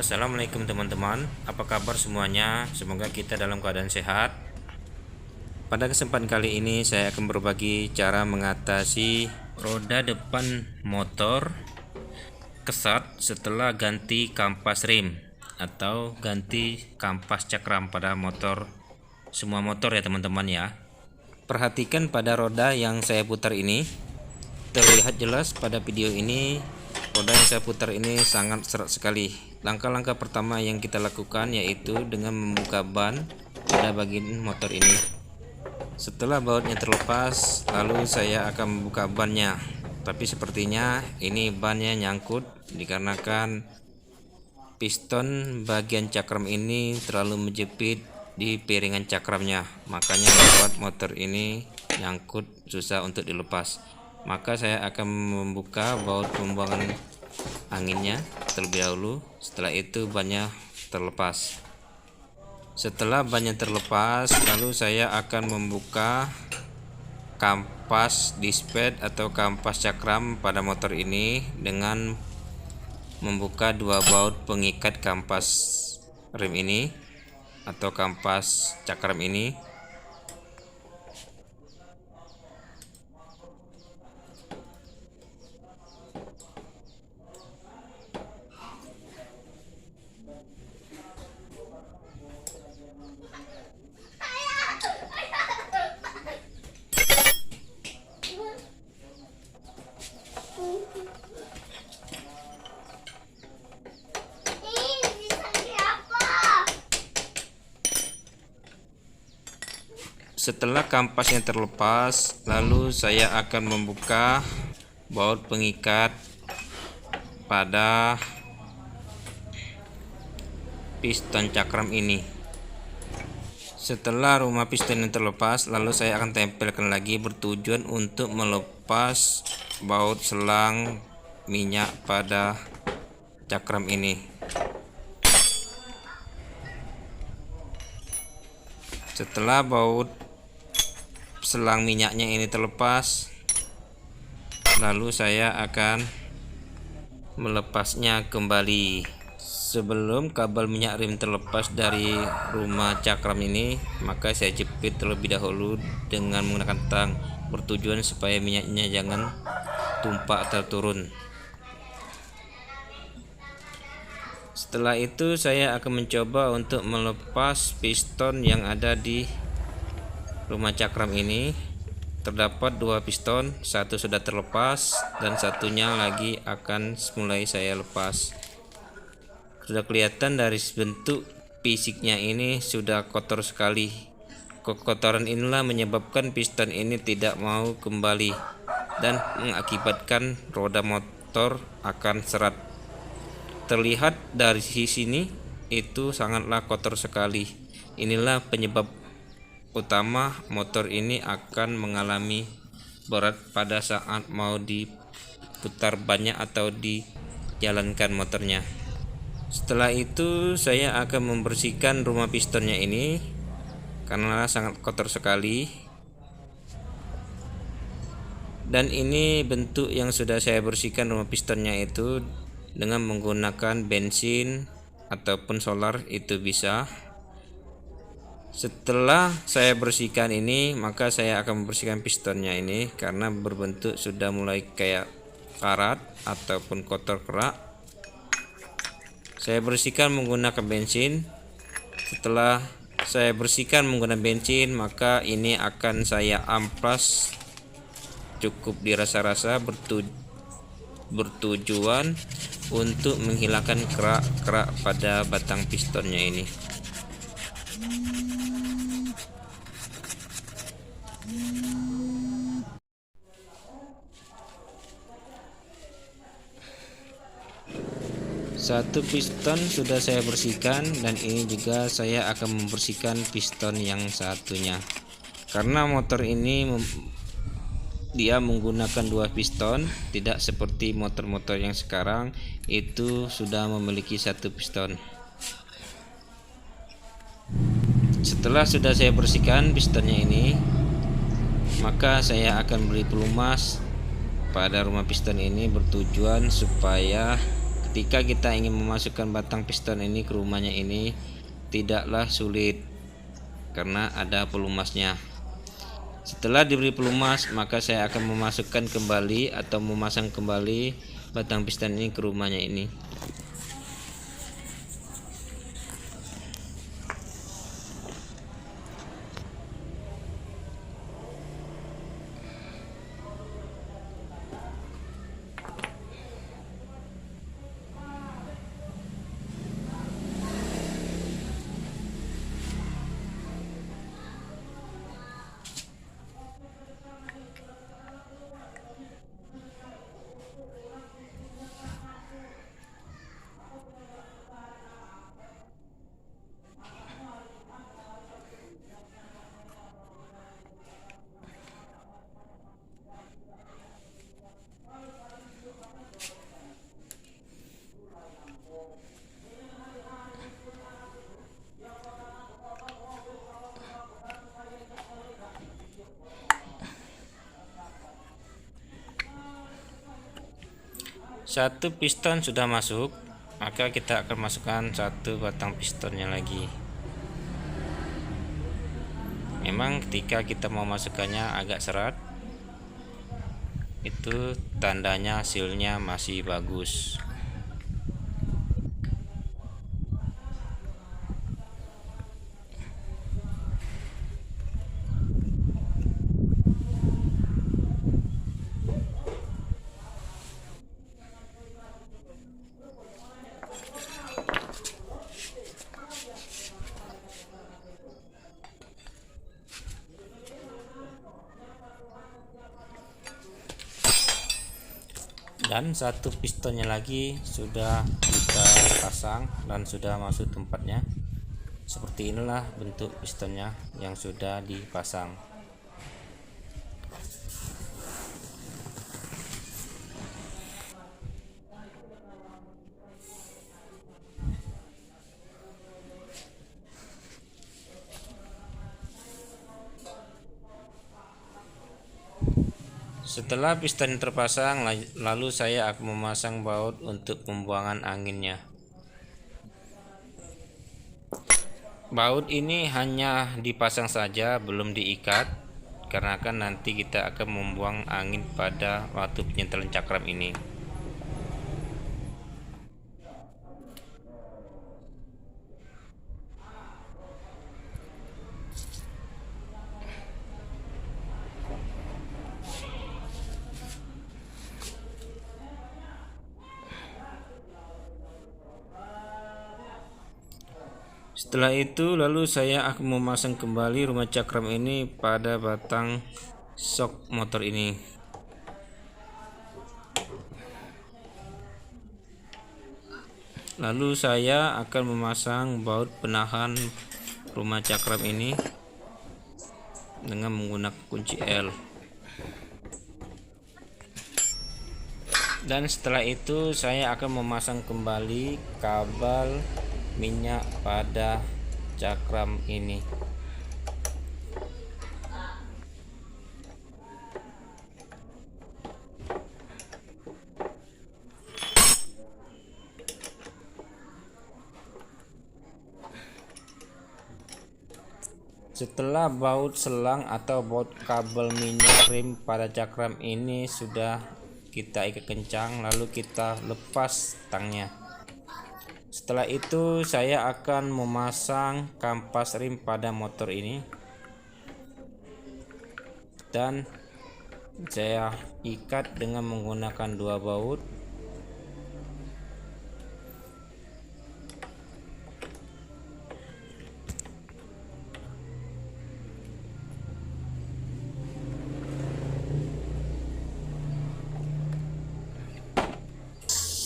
Assalamualaikum teman-teman, apa kabar semuanya? Semoga kita dalam keadaan sehat. Pada kesempatan kali ini saya akan berbagi cara mengatasi roda depan motor kesat setelah ganti kampas rim atau ganti kampas cakram pada motor, semua motor ya teman-teman ya. Perhatikan pada roda yang saya putar ini, terlihat jelas pada video ini roda yang saya putar ini sangat serat sekali. Langkah-langkah pertama yang kita lakukan yaitu dengan membuka ban pada bagian motor ini. Setelah bautnya terlepas, lalu saya akan membuka bannya. Tapi sepertinya ini bannya nyangkut dikarenakan piston bagian cakram ini terlalu menjepit di piringan cakramnya. Makanya membuat motor ini nyangkut, susah untuk dilepas. Maka saya akan membuka baut pembuangan anginnya terlebih dahulu. Setelah itu bannya terlepas. Setelah bannya terlepas, lalu saya akan membuka kampas disped atau kampas cakram pada motor ini dengan membuka dua baut pengikat kampas rem ini atau kampas cakram ini. Setelah kampasnya terlepas, lalu saya akan membuka baut pengikat pada piston cakram ini. Setelah rumah piston yang terlepas, lalu saya akan tempelkan lagi bertujuan untuk melepas baut selang minyak pada cakram ini. Setelah baut selang minyaknya ini terlepas, lalu saya akan melepasnya kembali. Sebelum kabel minyak rem terlepas dari rumah cakram ini, maka saya jepit terlebih dahulu dengan menggunakan tang, bertujuan supaya minyaknya jangan tumpah atau turun. Setelah itu saya akan mencoba untuk melepas piston yang ada di rumah cakram ini. Terdapat dua piston, satu sudah terlepas dan satunya lagi akan mulai saya lepas. Sudah kelihatan dari bentuk fisiknya ini sudah kotor sekali. Kekotoran inilah menyebabkan piston ini tidak mau kembali dan mengakibatkan roda motor akan serat. Terlihat dari sisi ini itu sangatlah kotor sekali. Inilah penyebab utama motor ini akan mengalami berat pada saat mau diputar bannya atau dijalankan motornya. Setelah itu saya akan membersihkan rumah pistonnya ini karena sangat kotor sekali. Dan ini bentuk yang sudah saya bersihkan rumah pistonnya itu dengan menggunakan bensin ataupun solar itu bisa. Setelah saya bersihkan ini, maka saya akan membersihkan pistonnya ini karena berbentuk sudah mulai kayak karat ataupun kotor kerak. Saya bersihkan menggunakan bensin. Setelah saya bersihkan menggunakan bensin, maka ini akan saya amplas cukup dirasa-rasa bertujuan untuk menghilangkan kerak-kerak pada batang pistonnya ini. Satu piston sudah saya bersihkan dan ini juga saya akan membersihkan piston yang satunya. Karena motor ini dia menggunakan dua piston, tidak seperti motor-motor yang sekarang itu sudah memiliki satu piston. Setelah sudah saya bersihkan pistonnya ini, maka saya akan beri pelumas pada rumah piston ini bertujuan supaya ketika kita ingin memasukkan batang piston ini ke rumahnya ini tidaklah sulit karena ada pelumasnya. Setelah diberi pelumas, maka saya akan memasukkan kembali atau memasang kembali batang piston ini ke rumahnya ini. Satu piston sudah masuk, maka kita akan masukkan satu batang pistonnya lagi. Memang ketika kita mau masukkannya agak serat, itu tandanya hasilnya masih bagus. Dan satu pistonnya lagi sudah kita pasang dan sudah masuk tempatnya. Seperti inilah bentuk pistonnya yang sudah dipasang. Setelah piston terpasang, lalu saya akan memasang baut untuk pembuangan anginnya. Baut ini hanya dipasang saja, belum diikat, karena kan nanti kita akan membuang angin pada waktu penyentelan cakram ini. Setelah itu lalu saya akan memasang kembali rumah cakram ini pada batang shock motor ini. Lalu saya akan memasang baut penahan rumah cakram ini dengan menggunakan kunci L. Dan setelah itu saya akan memasang kembali kabel minyak pada cakram ini. Setelah baut selang atau baut kabel minyak rim pada cakram ini sudah kita ikat kencang, lalu kita lepas tangnya. Setelah itu saya akan memasang kampas rim pada motor ini dan saya ikat dengan menggunakan dua baut.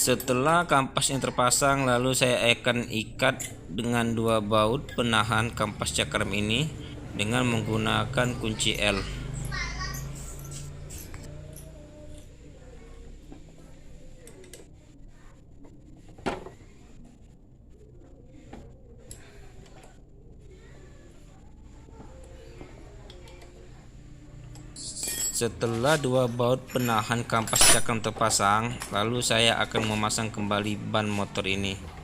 Setelah kampas yang terpasang, lalu saya akan ikat dengan dua baut penahan kampas cakram ini dengan menggunakan kunci L. Setelah dua baut penahan kampas cakram terpasang, lalu saya akan memasang kembali ban motor ini.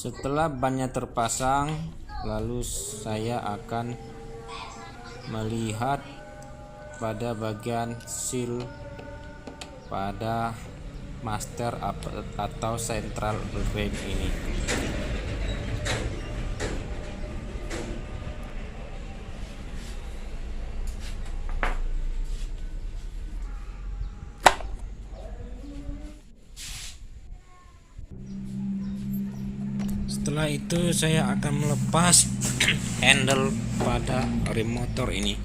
Setelah bannya terpasang, lalu saya akan melihat pada bagian seal pada master atau central rim ini. Setelah itu saya akan melepas handle pada rem motor ini.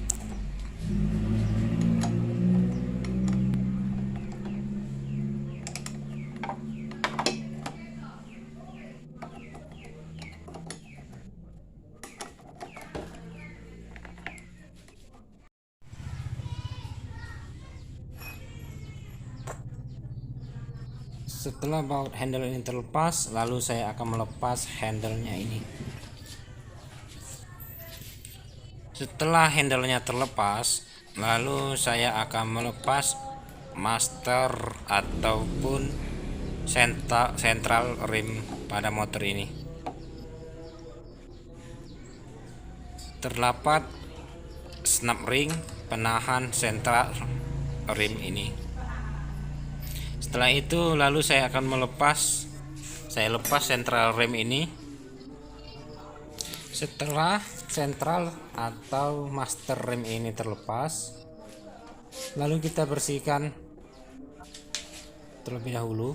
Setelah baut handle ini terlepas, lalu saya akan melepas handlenya ini. Setelah handlenya terlepas, lalu saya akan melepas master ataupun central rim pada motor ini. Terdapat snap ring penahan central rim ini. Setelah itu lalu saya akan lepas central rim ini. Setelah central atau master rim ini terlepas, lalu kita bersihkan terlebih dahulu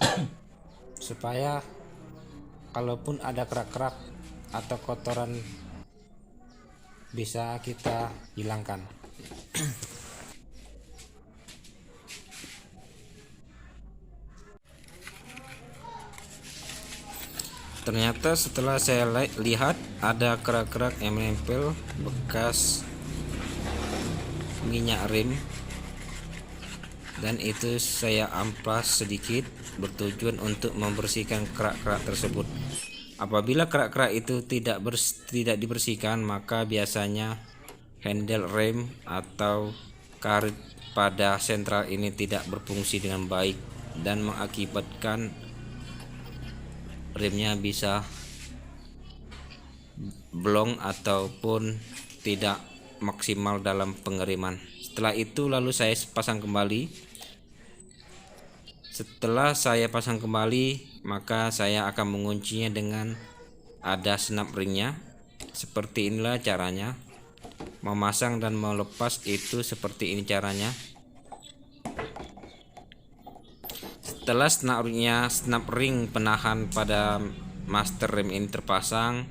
supaya kalaupun ada kerak-kerak atau kotoran bisa kita hilangkan. Ternyata setelah saya lihat ada kerak-kerak yang menempel bekas minyak rim, dan itu saya amplas sedikit bertujuan untuk membersihkan kerak-kerak tersebut. Apabila kerak-kerak itu tidak dibersihkan, maka biasanya handle rem atau karet pada sentral ini tidak berfungsi dengan baik dan mengakibatkan remnya bisa blong ataupun tidak maksimal dalam pengiriman. Setelah itu lalu saya pasang kembali. Setelah saya pasang kembali, maka saya akan menguncinya dengan ada snap ringnya. Seperti inilah caranya. Memasang dan melepas itu seperti ini caranya. Setelah snap ring penahan pada master rem ini terpasang,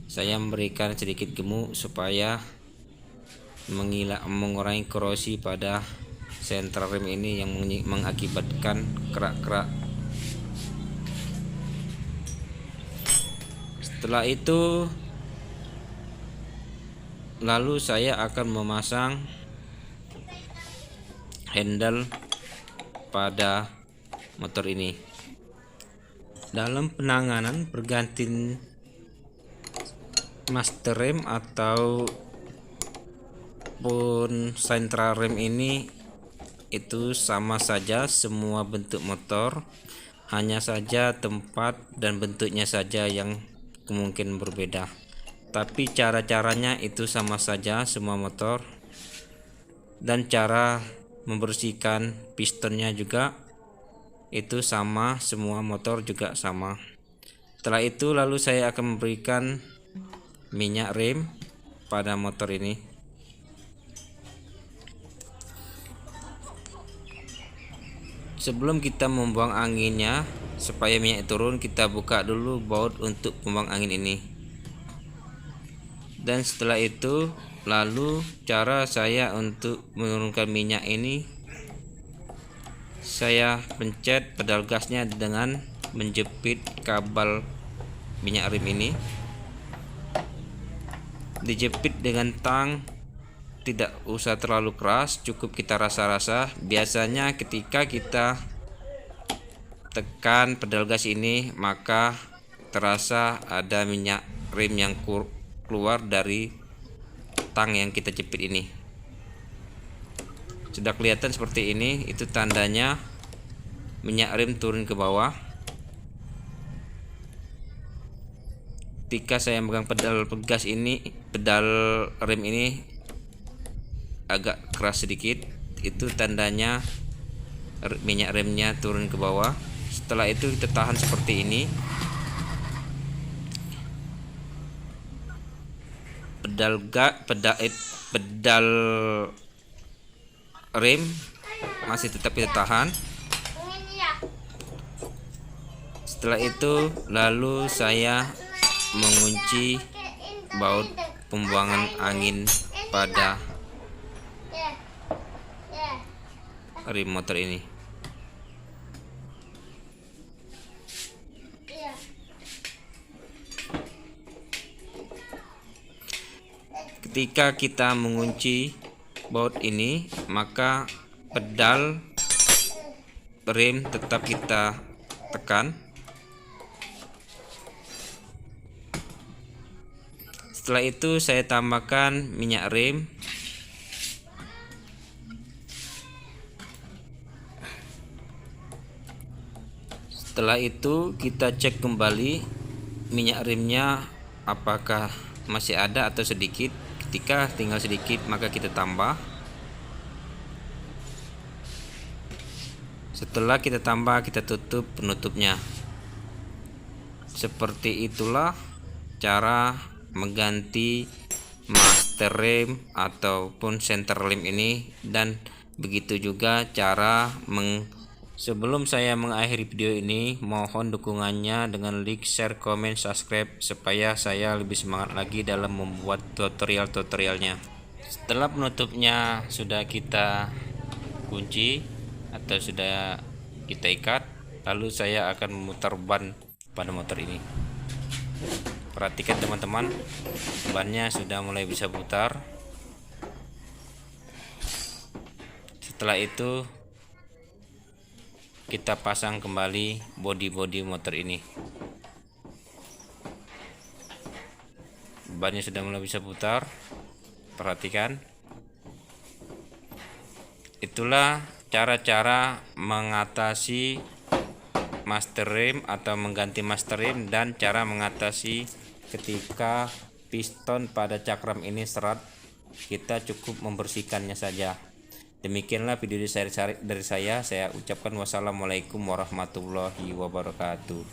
saya memberikan sedikit gemuk supaya mengurangi korosi pada sentral rem ini yang mengakibatkan kerak-kerak. Setelah itu lalu saya akan memasang handle pada motor ini. Dalam penanganan pergantian master rem atau pun sentral rem ini itu sama saja semua bentuk motor, hanya saja tempat dan bentuknya saja yang kemungkinan berbeda, tapi cara-caranya itu sama saja semua motor, dan cara membersihkan pistonnya juga itu sama, semua motor juga sama. Setelah itu lalu saya akan memberikan minyak rem pada motor ini. Sebelum kita membuang anginnya, supaya minyak turun, kita buka dulu baut untuk pembuang angin ini. Dan setelah itu lalu cara saya untuk menurunkan minyak ini, saya pencet pedal gasnya dengan menjepit kabel minyak rem ini. Dijepit dengan tang, tidak usah terlalu keras, cukup kita rasa-rasa. Biasanya ketika kita tekan pedal gas ini, maka terasa ada minyak rem yang keluar dari tang yang kita jepit ini. Sudah kelihatan seperti ini, itu tandanya minyak rem turun ke bawah. Ketika saya megang pedal gas ini, pedal rem ini agak keras sedikit, itu tandanya minyak remnya turun ke bawah. Setelah itu kita tahan seperti ini. Pedal rem masih tetap kita tahan. Setelah itu lalu saya mengunci baut pembuangan angin pada rem motor ini. Ketika kita mengunci baut ini, maka pedal rem tetap kita tekan. Setelah itu saya tambahkan minyak rem. Setelah itu kita cek kembali minyak remnya apakah masih ada atau sedikit. Ketika tinggal sedikit maka kita tambah. Setelah kita tambah, kita tutup penutupnya. Seperti itulah cara mengganti master rem ataupun center rem ini, dan begitu juga cara Sebelum saya mengakhiri video ini, mohon dukungannya dengan like, share, komen, subscribe supaya saya lebih semangat lagi dalam membuat tutorial-tutorialnya. Setelah penutupnya sudah kita kunci atau sudah kita ikat, lalu saya akan memutar ban pada motor ini. Perhatikan teman-teman, bannya sudah mulai bisa putar. Setelah itu kita pasang kembali bodi motor ini. Bannya sudah mulai bisa putar. Perhatikan. Itulah cara-cara mengatasi master rem atau mengganti master rem, dan cara mengatasi ketika piston pada cakram ini seret. Kita cukup membersihkannya saja. Demikianlah video dari saya. Saya ucapkan wassalamualaikum warahmatullahi wabarakatuh.